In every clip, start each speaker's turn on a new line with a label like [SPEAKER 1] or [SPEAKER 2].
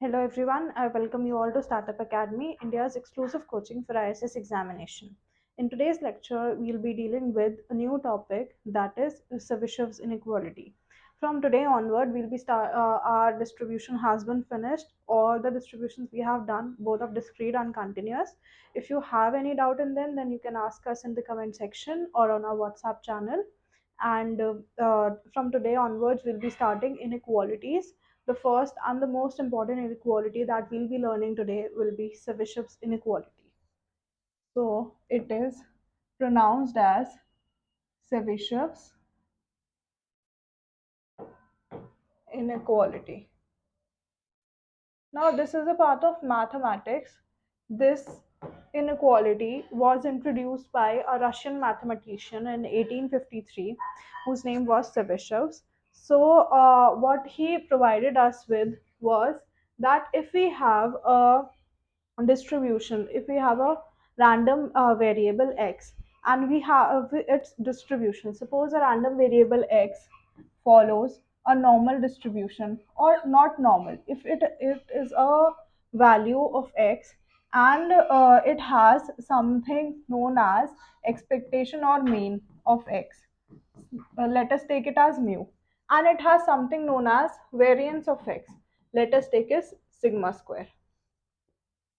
[SPEAKER 1] Hello everyone, I welcome you all to Startup Academy, India's exclusive coaching for ISS examination. In today's lecture, we'll be dealing with a new topic, that is Chebyshev inequality. From today onward, our distribution has been finished. All the distributions we have done, both of discrete and continuous. If you have any doubt in them, then you can ask us in the comment section or on our WhatsApp channel. And from today onwards, we'll be starting inequalities. The first and the most important inequality that we'll be learning today will be Chebyshev inequality. So it is pronounced as Chebyshev inequality. Now, this is a part of mathematics. This inequality was introduced by a Russian mathematician in 1853, whose name was Chebyshev. So, what he provided us with was that if we have a distribution, if we have a random variable x and we have its distribution, suppose a random variable x follows a normal distribution or not normal, if it is a value of x and it has something known as expectation or mean of x, let us take it as mu, and it has something known as variance of x, let us take as sigma square.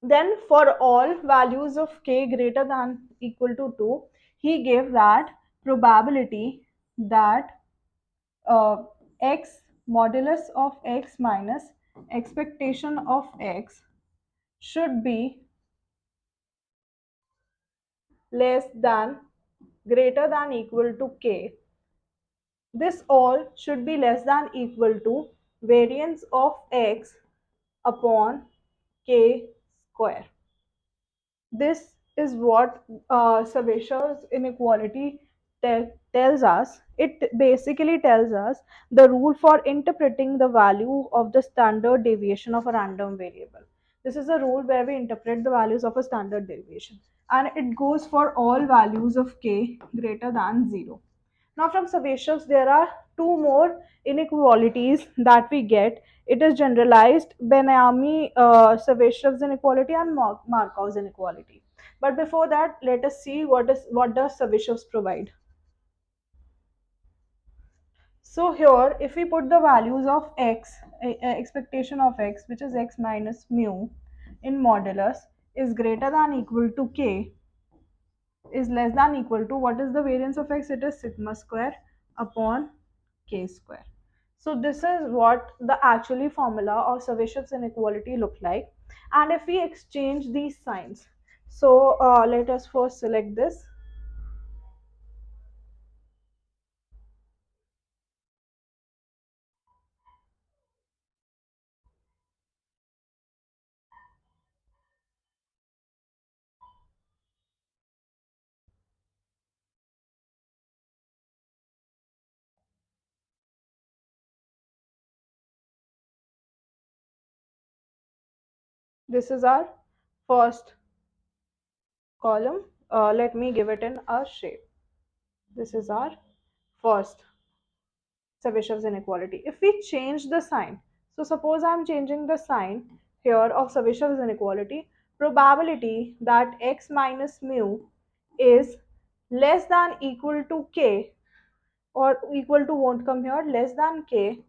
[SPEAKER 1] Then for all values of k greater than equal to 2, he gave that probability that uh, x modulus of x minus expectation of x should be less than greater than equal to k. This all should be less than equal to variance of x upon k square. This is what Chebyshev inequality tells us. It basically tells us the rule for interpreting the value of the standard deviation of a random variable. This is a rule where we interpret the values of a standard deviation, and it goes for all values of k greater than 0. Now, from Chebyshev, there are two more inequalities that we get. It is generalized Benami Chebyshev's inequality and Markov's inequality. But before that, let us see what does Chebyshev's provide. So here, if we put the values of x, expectation of x, which is x minus mu, in modulus, is greater than equal to k, is less than equal to, what is the variance of x? It is sigma square upon k square. So this is what the actually formula of Chebyshev's inequality look like. And if we exchange these signs, so let us first select this. This is our first column. Let me give it in a shape. This is our first Chebyshev inequality. If we change the sign, so suppose I am changing the sign here of Chebyshev inequality, probability that x minus mu is less than equal to k, or equal to won't come here, less than k,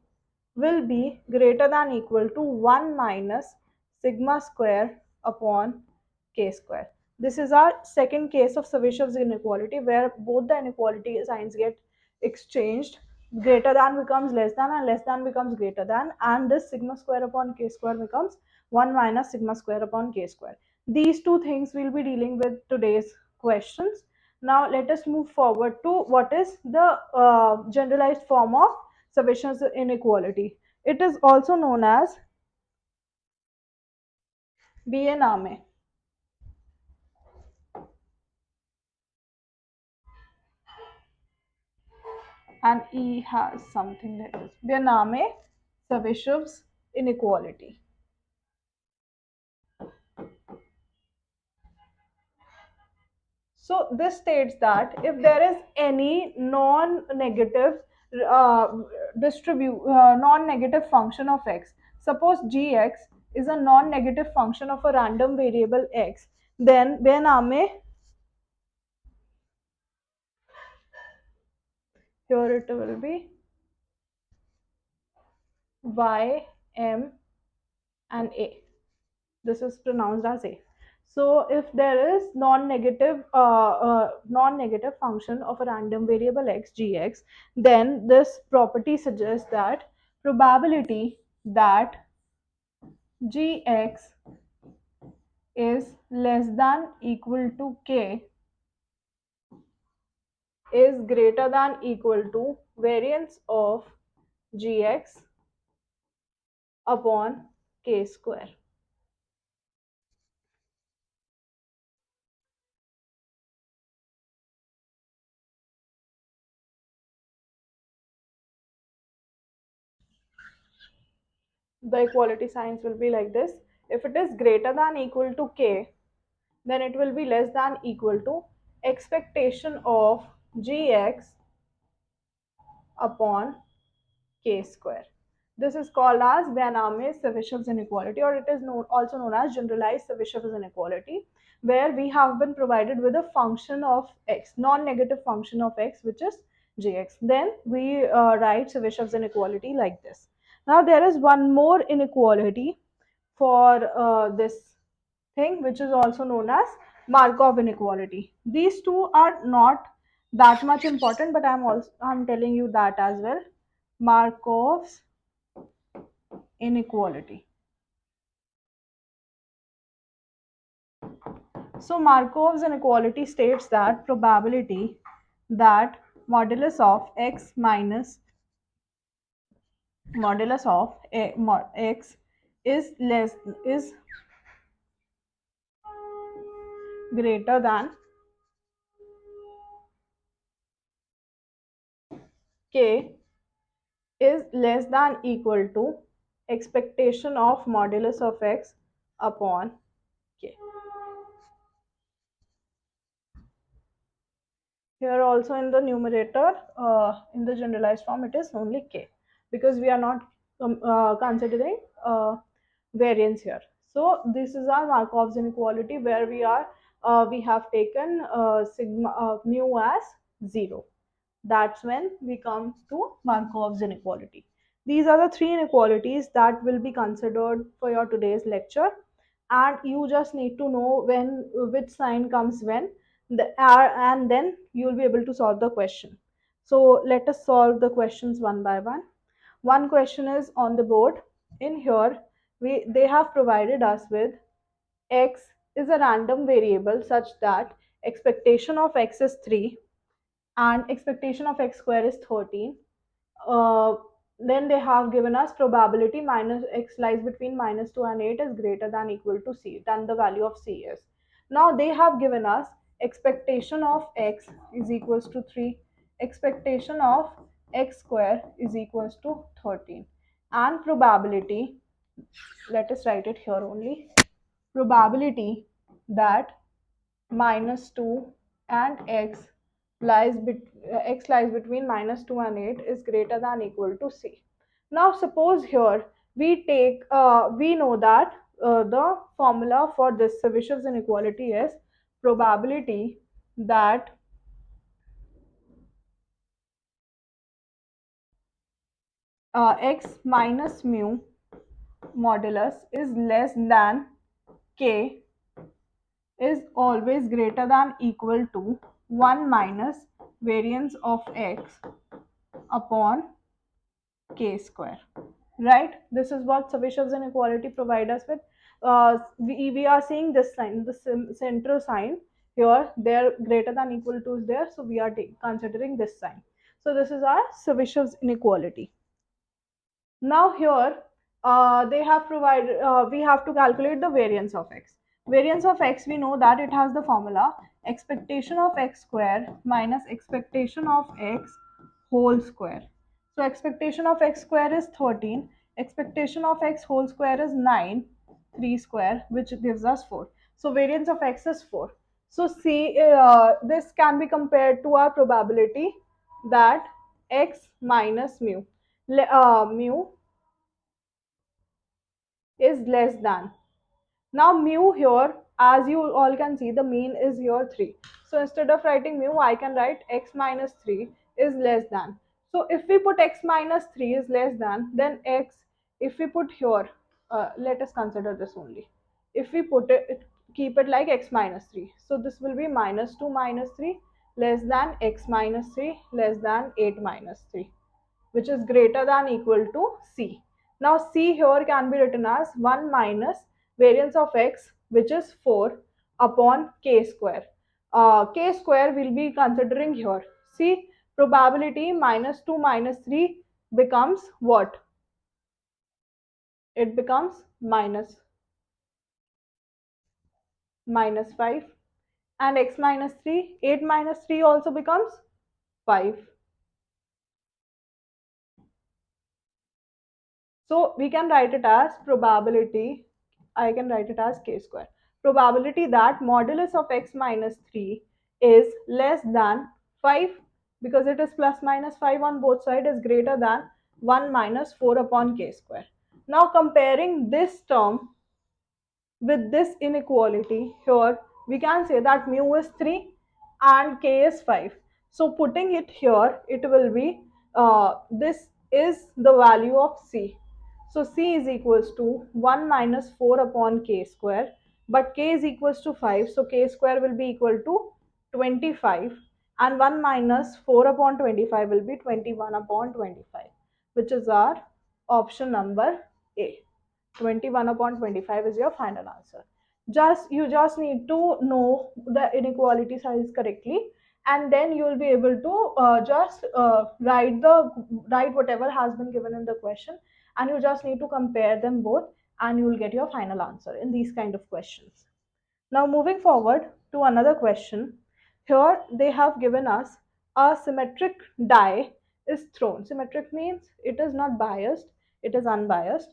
[SPEAKER 1] will be greater than equal to 1 minus sigma square upon k square. This is our second case of Chebyshev's inequality, where both the inequality signs get exchanged. Greater than becomes less than and less than becomes greater than, and this sigma square upon k square becomes 1 minus sigma square upon k square. These two things we'll be dealing with today's questions. Now let us move forward to what is the generalized form of Chebyshev's inequality. It is also known as Bienname, and E has something like this. Bienname Chebyshev's inequality. So this states that if there is any non-negative non-negative function of x, suppose gx is a non-negative function of a random variable x, then वह नाम है, here it will be y, m and a. This is pronounced as a. So if there is non-negative function of a random variable x gx, then this property suggests that probability that gx is less than equal to k is greater than equal to variance of gx upon k square. The equality signs will be like this. If it is greater than equal to k, then it will be less than equal to expectation of gx upon k square. This is called as Chebyshev inequality, or it is also known as generalized Chebyshev inequality, where we have been provided with a function of x, non-negative function of x, which is gx. Then we write Chebyshev inequality like this. Now there is one more inequality for this thing, which is also known as Markov inequality. These two are not that much important, but I'm telling you that as well. Markov's inequality. So Markov's inequality states that probability that modulus of x minus modulus of x is greater than k is less than equal to expectation of modulus of x upon k. Here also in the numerator, in the generalized form, it is only k, because we are not considering variance here. So this is our Markov's inequality, where we have taken sigma mu as 0. That's when we come to Markov's inequality. These are the three inequalities that will be considered for your today's lecture, and you just need to know when which sign comes when, and then you will be able to solve the question. So let us solve the questions one by one. One question is on the board. In here, they have provided us with x is a random variable such that expectation of x is 3 and expectation of x square is 13. uh, then they have given us probability minus x lies between minus 2 and 8 is greater than equal to c, then the value of c is. Now they have given us expectation of x is equals to 3, expectation of x square is equals to 13, and probability, let us write it here only, probability that minus 2 and x lies between minus 2 and 8 is greater than equal to c. Now suppose here we know that the formula for this Chebyshev inequality is probability that x minus mu modulus is less than k is always greater than equal to 1 minus variance of x upon k square. Right? This is what Chebyshev inequality provide us with. We are seeing this sign, the central sign here, there greater than equal to is there, so we are considering this sign. So this is our Chebyshev inequality. Now here they have provided, we have to calculate the variance of x. Variance of x, we know that it has the formula expectation of x square minus expectation of x whole square. So expectation of x square is 13, expectation of x whole square is 9, 3 square, which gives us 4. So variance of x is 4. So see, this can be compared to our probability that x minus mu. Mu is less than. Now mu here, as you all can see, the mean is here 3. So instead of writing mu, I can write x minus 3 is less than. So if we put x minus 3 is less than, then x, if we put here, let us consider this only. If we put it, keep it like x minus 3. So this will be minus 2 minus 3 less than x minus 3 less than 8 minus 3, which is greater than equal to c. Now c here can be written as 1 minus variance of x, which is 4 upon k square. K square will be considering here. See, probability minus 2 minus 3 becomes what? It becomes minus 5, and x minus 3, 8 minus 3 also becomes 5. So we can write it as probability, I can write it as k square. Probability that modulus of x minus 3 is less than 5, because it is plus minus 5 on both sides, is greater than 1 minus 4 upon k square. Now comparing this term with this inequality here, we can say that mu is 3 and k is 5. So putting it here, it will be, this is the value of c. So c is equals to 1 minus 4 upon k square, but k is equals to 5, so k square will be equal to 25, and 1 minus 4 upon 25 will be 21 upon 25, which is our option number A. 21 upon 25 is your final answer. You just need to know the inequality size correctly, and then you will be able to just write whatever has been given in the question, and you just need to compare them both, and you will get your final answer in these kind of questions. Now moving forward to another question. Here they have given us a symmetric die is thrown. Symmetric means it is not biased, it is unbiased.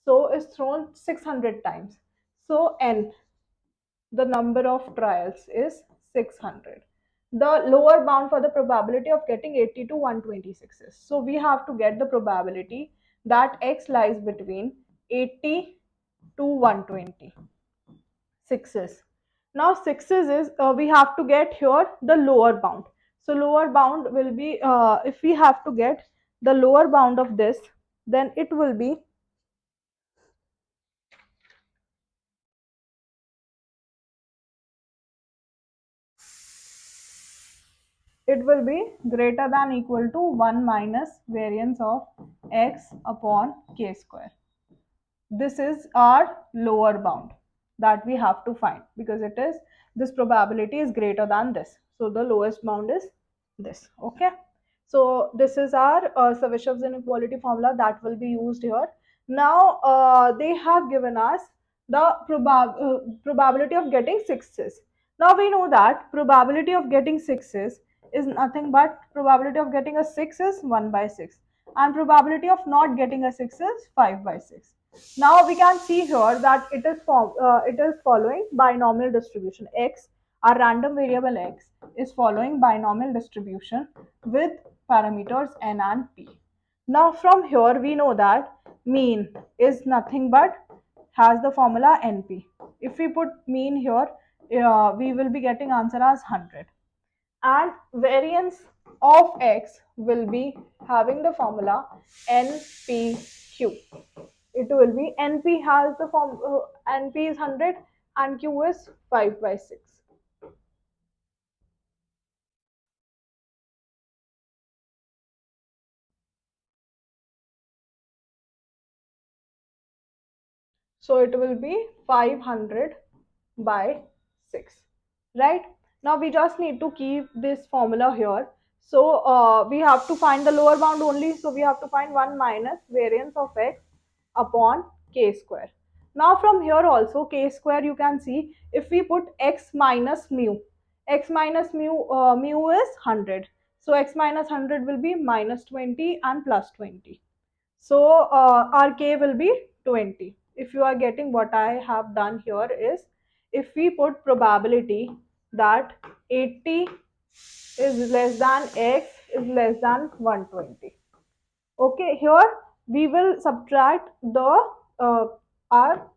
[SPEAKER 1] So is thrown 600 times. So n, the number of trials is 600. The lower bound for the probability of getting 80 to 126 is. So we have to get the probability that x lies between 80 to 120. Sixes. Now sixes is, we have to get here the lower bound. So lower bound will be, if we have to get the lower bound of this, then it will be greater than equal to 1 minus variance of x upon k square. This is our lower bound that we have to find, because it is, this probability is greater than this, so the lowest bound is this. Okay, so this is our Chebyshev inequality formula that will be used here. Now they have given us the probability of getting sixes. Now we know that probability of getting sixes is nothing but probability of getting a 6 is 1 by 6, and probability of not getting a 6 is 5 by 6. Now we can see here that it is following binomial distribution. X, our random variable x, is following binomial distribution with parameters n and p. Now from here we know that mean is nothing but has the formula np. If we put mean here, we will be getting answer as 100, and variance of x will be having the formula npq. It will be np has the form, np is 100 and q is 5 by 6. So it will be 500 by 6, right? Now we just need to keep this formula here. So we have to find the lower bound only, so we have to find 1 minus variance of x upon k square. Now from here also k square, you can see, if we put x minus mu, mu is 100, so x minus 100 will be minus 20 and plus 20. So our k will be 20. If you are getting what I have done here is, if we put probability that 80 is less than x is less than 120. Okay, here we will subtract the our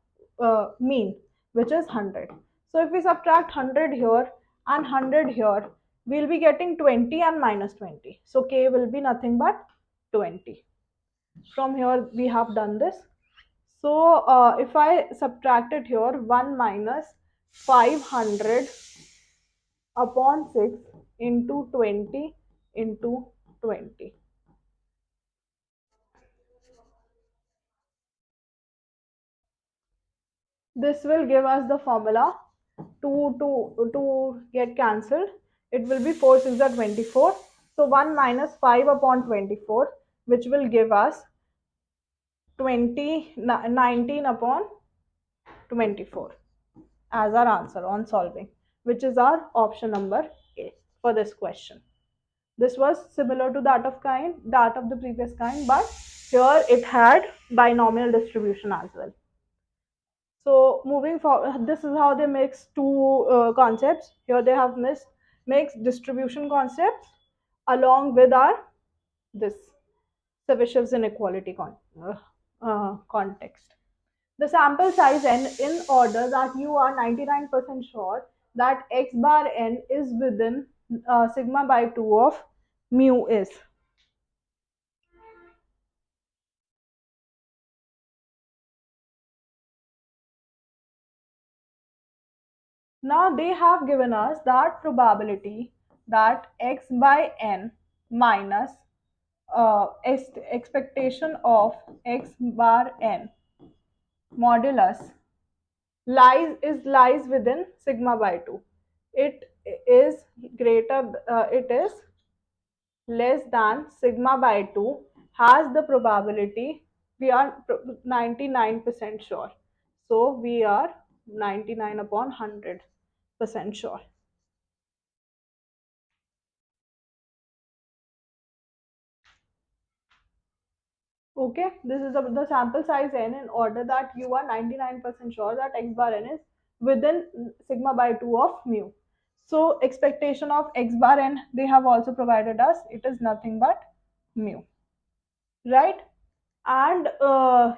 [SPEAKER 1] mean, which is 100. So if we subtract 100 here and 100 here, we'll be getting 20 and minus 20. So k will be nothing but 20. From here we have done this. So if I subtract it here, 1 minus 500 upon 6 into 20 into 20. This will give us the formula to get cancelled. It will be 4 6 are 24. So 1 minus 5 upon 24, which will give us 19 upon 24 as our answer on solving, which is our option number A for this question. This was similar to that of the previous kind, but here it had binomial distribution as well. So moving forward, this is how they mix two concepts. Here they have mixed distribution concepts along with our this Chebyshev inequality context. The sample size n in order that you are 99% sure that x bar n is within sigma by 2 of mu is. Now they have given us that probability that x by n minus expectation of x bar n modulus lies within sigma by 2. It is it is less than sigma by 2 has the probability, we are 99% sure. So we are 99 upon 100% sure. Okay, this is the sample size n in order that you are 99% sure that x bar n is within sigma by 2 of mu. So expectation of x bar n they have also provided us, it is nothing but mu, right? And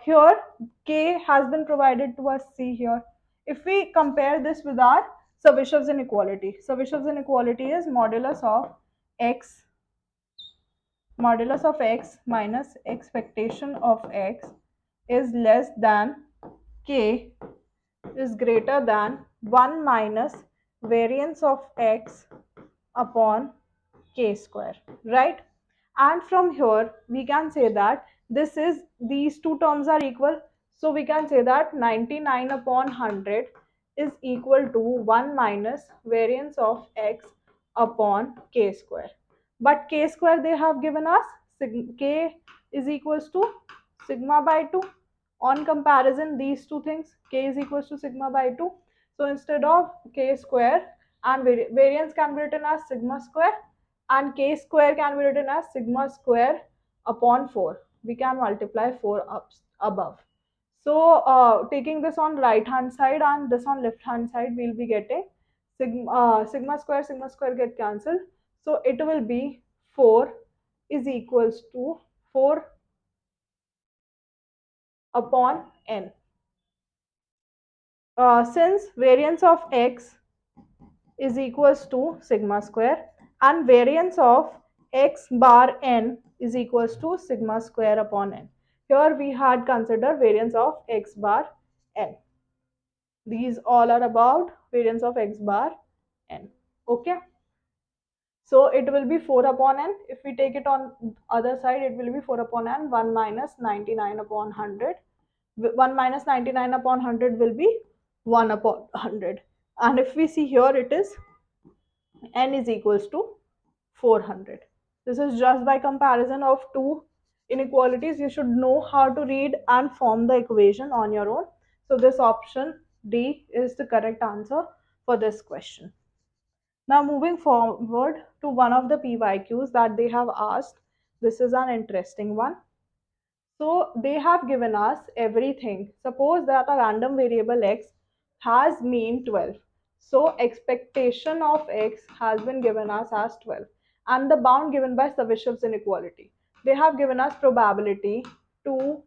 [SPEAKER 1] here k has been provided to us, see here. If we compare this with our Chebyshev inequality, Chebyshev inequality is x modulus of x minus expectation of x is less than k is greater than 1 minus variance of x upon k square, right? And from here we can say that these two terms are equal, so we can say that 99 upon 100 is equal to 1 minus variance of x upon k square. But k square they have given us k is equals to sigma by 2. On comparison these two things, k is equals to sigma by 2, so instead of k square, and variance can be written as sigma square, and k square can be written as sigma square upon 4. We can multiply 4 up above. So taking this on right hand side and this on left hand side, we'll be getting sigma square get cancelled. So it will be 4 is equals to 4 upon n. Since variance of x is equals to sigma square and variance of x bar n is equals to sigma square upon n. Here we had considered variance of x bar n. These all are about variance of x bar n. Okay. So it will be 4 upon n. If we take it on other side, it will be 4 upon n, 1 minus 99 upon 100. 1 minus 99 upon 100 will be 1 upon 100. And if we see here, it is n is equals to 400. This is just by comparison of two inequalities. You should know how to read and form the equation on your own. So this option D is the correct answer for this question. Now moving forward to one of the PYQs that they have asked. This is an interesting one. So they have given us everything. Suppose that a random variable x has mean 12. So expectation of x has been given us as 12 and the bound given by Chebyshev inequality. They have given us probability to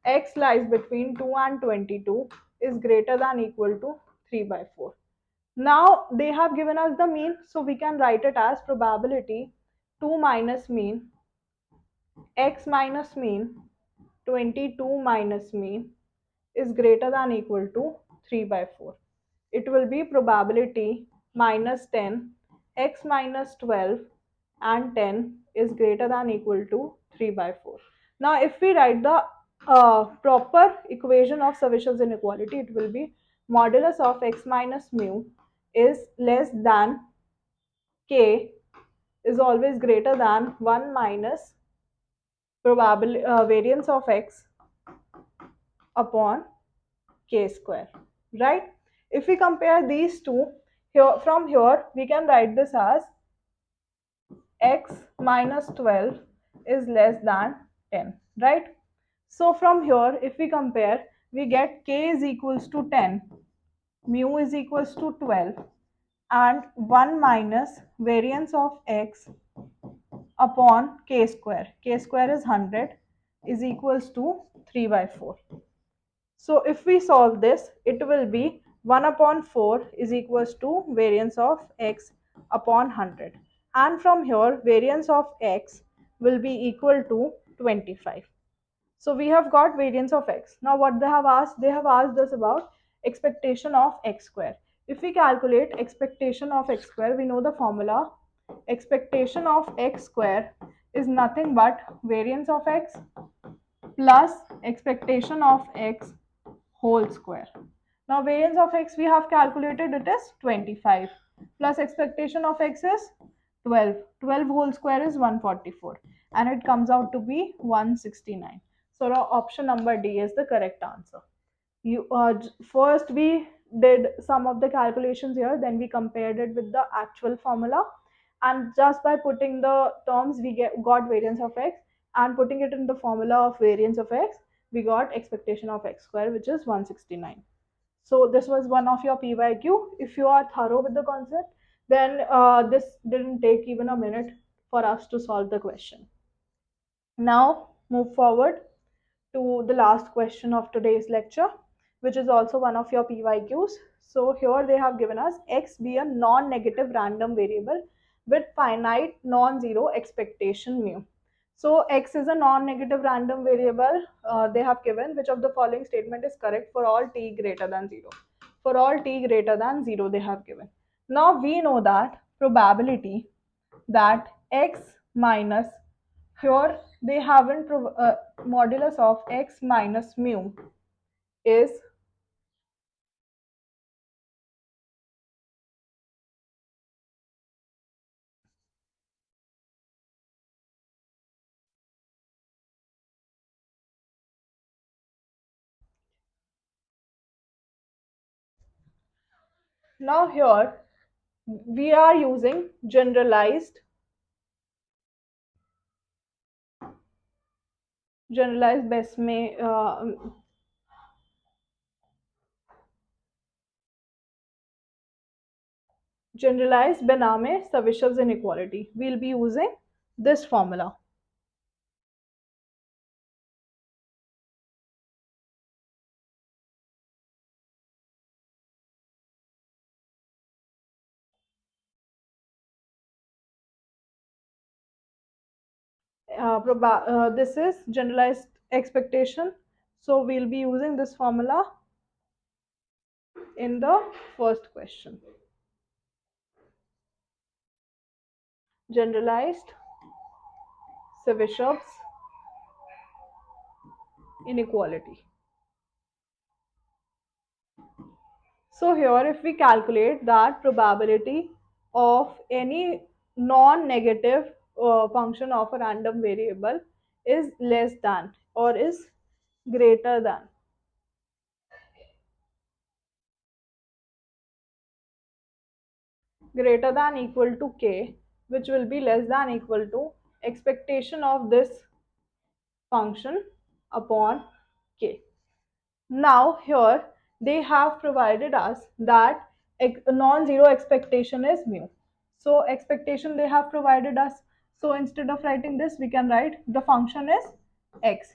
[SPEAKER 1] x lies between 2 and 22 is greater than equal to 3 by 4. Now they have given us the mean, so we can write it as probability 2 minus mean, x minus mean, 22 minus mean is greater than equal to 3 by 4. It will be probability minus 10, x minus 12 and 10 is greater than equal to 3 by 4. Now if we write the proper equation of Chebyshev inequality, it will be modulus of x minus mu is less than k is always greater than 1 minus probability variance of x upon k square, right? If we compare these two, here from here we can write this as x minus 12 is less than 10, right? So from here if we compare, we get k is equals to 10, mu is equals to 12, and 1 minus variance of x upon k square. K square is 100 is equals to 3 by 4. So if we solve this, it will be 1 upon 4 is equals to variance of x upon 100. And from here, variance of x will be equal to 25. So we have got variance of x. Now what they have asked us about expectation of x square. If we calculate expectation of x square, we know the formula. Expectation of x square is nothing but variance of x plus expectation of x whole square. Now variance of x we have calculated, it is 25 plus expectation of x is 12. 12 whole square is 144 and it comes out to be 169. So our option number D is the correct answer. First we did some of the calculations here, then we compared it with the actual formula, and just by putting the terms we got variance of x, and putting it in the formula of variance of x we got expectation of x square, which is 169. So this was one of your PYQ. If you are thorough with the concept, then this didn't take even a minute for us to solve the question. Now move forward to the last question of today's lecture, which is also one of your PYQs. So here they have given us x be a non-negative random variable with finite non-zero expectation mu. So x is a non-negative random variable. They have given which of the following statement is correct for all t greater than 0. For all t greater than 0 they have given. Now we know that probability that x minus, here they haven't modulus of x minus mu is now here we are using generalized best may generalized Bename Chebyshev inequality. We'll be using this formula. This is generalized expectation, so we'll be using this formula in the first question. Generalized Chebyshev inequality. So here if we calculate that probability of any non-negative function of a random variable is less than or is greater than equal to k, which will be less than equal to expectation of this function upon k. Now here they have provided us that non-zero expectation is mu. So expectation they have provided us. So instead of writing this, we can write the function is x.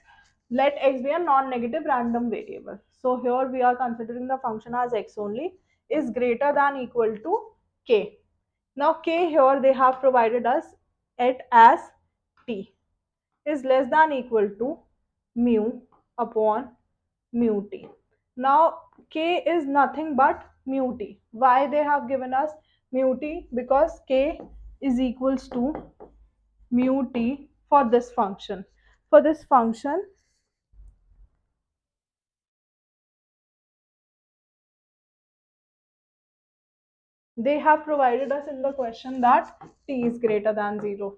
[SPEAKER 1] let x be a non-negative random variable. So here we are considering the function as x only is greater than equal to k. Now k here they have provided us it as t is less than equal to mu upon mu t. Now k is nothing but mu t. Why they have given us mu t? Because k is equals to mu t for this function. For this function, they have provided us in the question that t is greater than 0.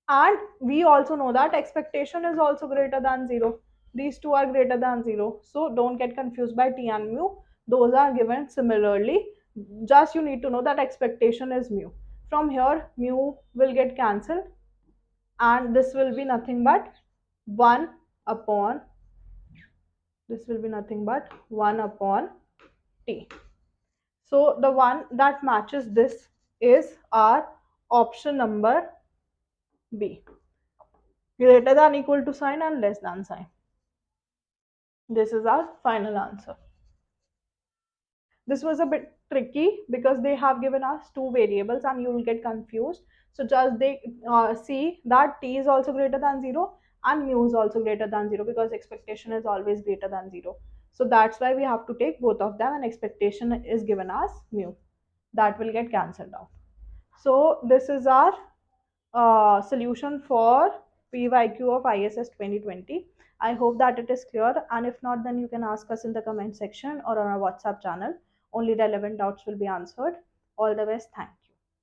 [SPEAKER 1] And we also know that expectation is also greater than 0. These two are greater than 0. So don't get confused by t and mu. Those are given similarly. Just you need to know that expectation is mu. From here, mu will get cancelled and this will be nothing but 1 upon, this will be nothing but 1 upon t. So the one that matches this is our option number B. Greater than equal to sign and less than sign. This is our final answer. This was a bit tricky because they have given us two variables and you will get confused. So just they see that t is also greater than 0 and mu is also greater than 0 because expectation is always greater than 0. So that's why we have to take both of them and expectation is given as mu. That will get cancelled out. So this is our solution for PYQ of ISS 2020. I hope that it is clear, and if not, then you can ask us in the comment section or on our WhatsApp channel. Only relevant doubts will be answered. All the best. Thanks.